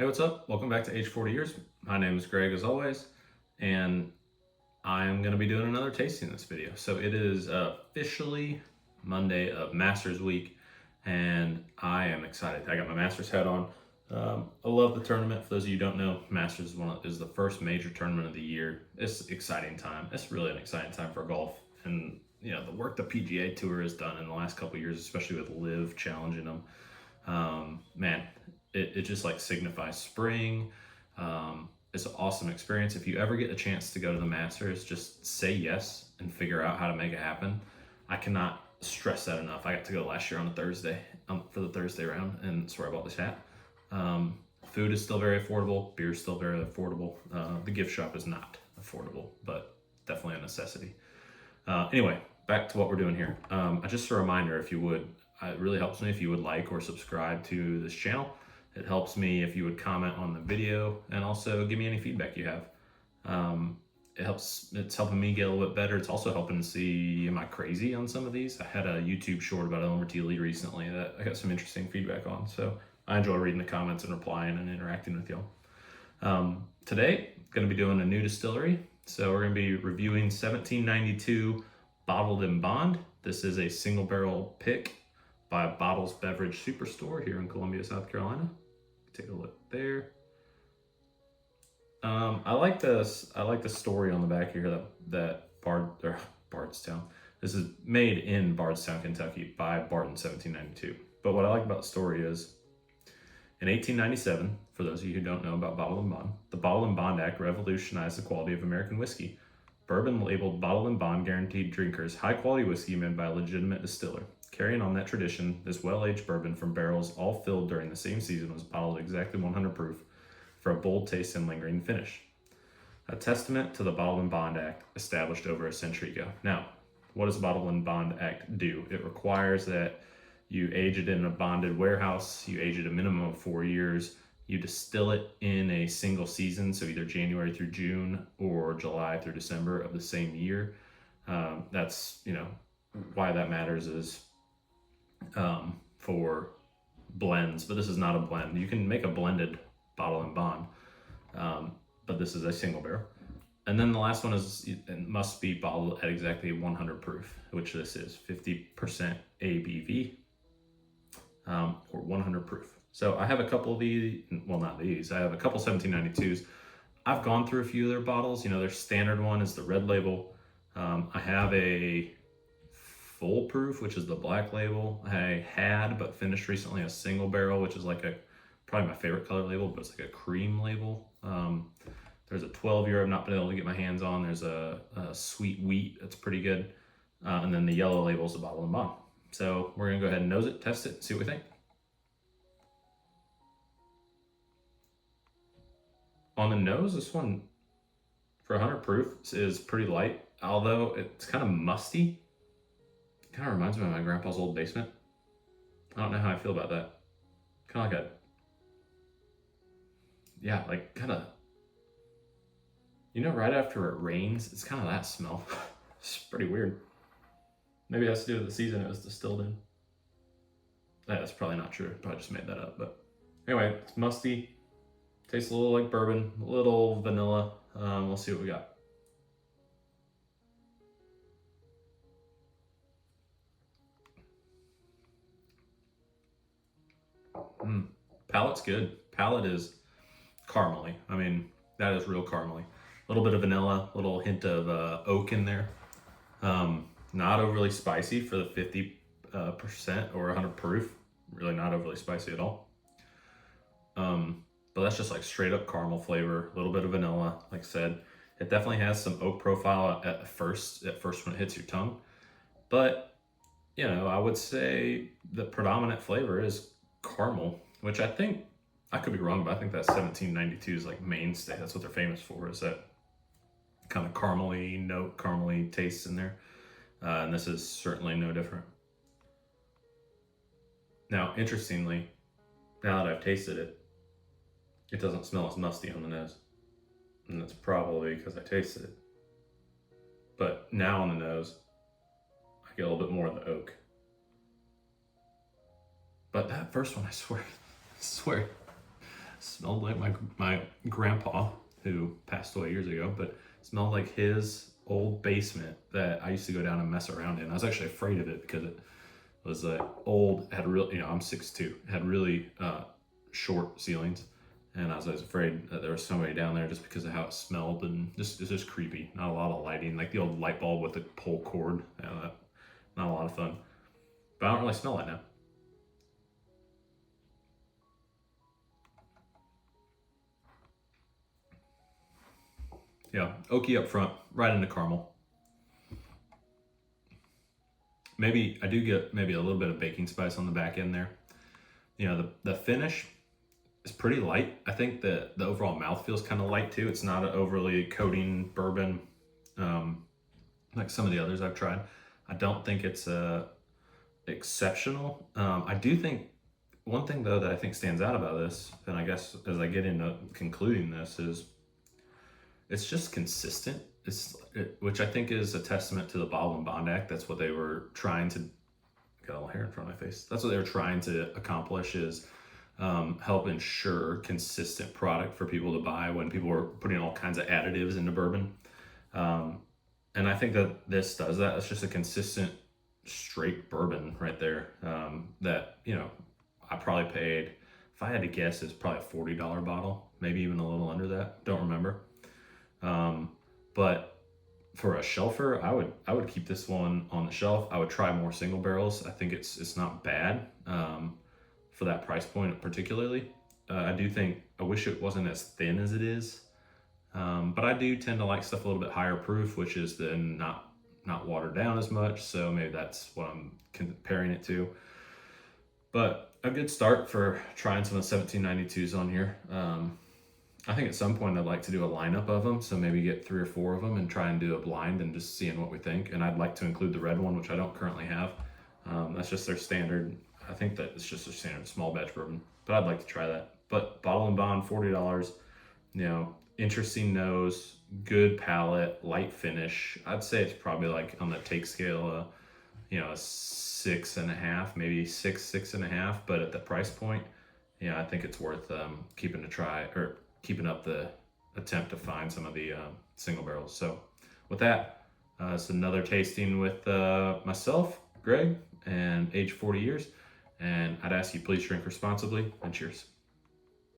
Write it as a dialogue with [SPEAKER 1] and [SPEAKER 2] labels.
[SPEAKER 1] Hey, what's up? Welcome back to Age 40 Years. My name is Greg, as always, and I am going to be doing another tasting in this video. So it is officially Monday of Masters Week, and I am excited. I got my Masters hat on. I love the tournament. For those of you who don't know, Masters is the first major tournament of the year. It's an exciting time. It's really an exciting time for golf, and the work the PGA Tour has done in the last couple of years, especially with Liv challenging them. Man, it just like signifies spring. It's an awesome experience. If you ever get a chance to go to the Masters, just say yes and figure out how to make it happen. I cannot stress that enough. I got to go last year on a Thursday for the Thursday round, and that's where I bought this hat. Food is still very affordable. Beer is still very affordable. The gift shop is not affordable, but definitely a necessity. Anyway, back to what we're doing here. Just a reminder, if you would, it really helps me if you would like or subscribe to this channel. It helps me if you would comment on the video and also give me any feedback you have. It's helping me get a little bit better. It's also helping to see, am I crazy on some of these? I had a YouTube short about Elmer T. Lee recently that I got some interesting feedback on. So I enjoy reading the comments and replying and interacting with y'all. Today, going to be doing a new distillery. So we're going to be reviewing 1792 Bottled in Bond. This is a single barrel pick by Bottles Beverage Superstore here in Columbia, South Carolina. Take a look there. I like this. I like the story on the back here that Bardstown. This is made in Bardstown, Kentucky by Barton 1792. But what I like about the story is, in 1897, for those of you who don't know about Bottled in Bond, the Bottled in Bond Act revolutionized the quality of American whiskey. Bourbon labeled Bottled in Bond guaranteed drinkers high quality whiskey made by a legitimate distiller. Carrying on that tradition, this well-aged bourbon from barrels all filled during the same season was bottled exactly 100 proof for a bold taste and lingering finish. A testament to the Bottled in Bond Act established over a century ago. Now, what does the Bottled in Bond Act do? It requires that you age it in a bonded warehouse, you age it a minimum of 4 years, you distill it in a single season, so either January through June or July through December of the same year. That's, why that matters is for blends, but this is not a blend. You can make a blended Bottled in Bond, but this is a single barrel. And then the last one is it must be bottled at exactly 100 proof, which this is 50% ABV, or 100 proof. So I have a couple of these, well, not these, I have a couple 1792s. I've gone through a few of their bottles. Their standard one is the red label. I have a full proof, which is the black label. I had, but finished recently, a single barrel, which is like probably my favorite color label, but it's like a cream label. There's a 12-year I've not been able to get my hands on. There's a sweet wheat that's pretty good. And then the yellow label is the Bottled in Bond. So we're gonna go ahead and nose it, test it, see what we think. On the nose, this one for 100 proof is pretty light, although it's kind of musty. Kind of reminds me of my grandpa's old basement. I don't know how I feel about that. Kind of like kind of, right after it rains, it's kind of that smell. It's pretty weird. Maybe it has to do with the season it was distilled in. That's probably not true. Probably just made that up. But anyway, it's musty. Tastes a little like bourbon, a little vanilla. We'll see what we got. Palate's good. Palate is caramely. I mean, that is real caramely. A little bit of vanilla, a little hint of oak in there. Not overly spicy for the 50% or 100 proof. Really not overly spicy at all. But that's just like straight up caramel flavor, a little bit of vanilla. Like I said, it definitely has some oak profile at first when it hits your tongue. But, I would say the predominant flavor is caramel, which I think, I could be wrong, but I think that 1792 is like mainstay. That's what they're famous for, is that kind of caramely taste in there. And this is certainly no different. Now, interestingly, now that I've tasted it, it doesn't smell as musty on the nose. And that's probably because I tasted it. But now on the nose, I get a little bit more of the oak. But that first one, I swear, Smelled like my grandpa, who passed away years ago, but smelled like his old basement that I used to go down and mess around in. I was actually afraid of it because it was old, had real, I'm 6'2", had really short ceilings, and I was afraid that there was somebody down there just because of how it smelled, and it's just creepy. Not a lot of lighting, like the old light bulb with the pull cord. Not a lot of fun, but I don't really smell it now. Yeah, oaky up front, right into caramel. Maybe I do get maybe a little bit of baking spice on the back end there. The finish is pretty light. I think the overall mouth feels kind of light too. It's not an overly coating bourbon like some of the others I've tried. I don't think it's exceptional. I do think one thing though that I think stands out about this, and I guess as I get into concluding this, is it's just consistent. Which I think is a testament to the Bottle and Bond Act. That's what they were trying to. Got a little hair in front of my face. That's what they were trying to accomplish, is help ensure consistent product for people to buy when people were putting all kinds of additives into bourbon. And I think that this does that. It's just a consistent, straight bourbon right there. That I probably paid. If I had to guess, it's probably a $40 bottle, maybe even a little under that. Don't remember. But for a shelfer, I would keep this one on the shelf. I would try more single barrels. I think it's not bad for that price point particularly. I do think I wish it wasn't as thin as it is, but I do tend to like stuff a little bit higher proof, which is then not watered down as much. So maybe that's what I'm comparing it to. But a good start for trying some of the 1792s on here. I think at some point I'd like to do a lineup of them, so maybe get 3 or 4 of them and try and do a blind and just seeing what we think. And I'd like to include the red one, which I don't currently have. That's just their standard. I think that it's just their standard small batch bourbon, but I'd like to try that. But Bottle and Bond, $40. Interesting nose, good palate, light finish. I'd say it's probably like on the take scale, a 6.5, maybe 6.5. But at the price point, I think it's worth keeping up the attempt to find some of the single barrels. So with that, it's another tasting with myself, Greg, and age 40 years. And I'd ask you please drink responsibly, and cheers.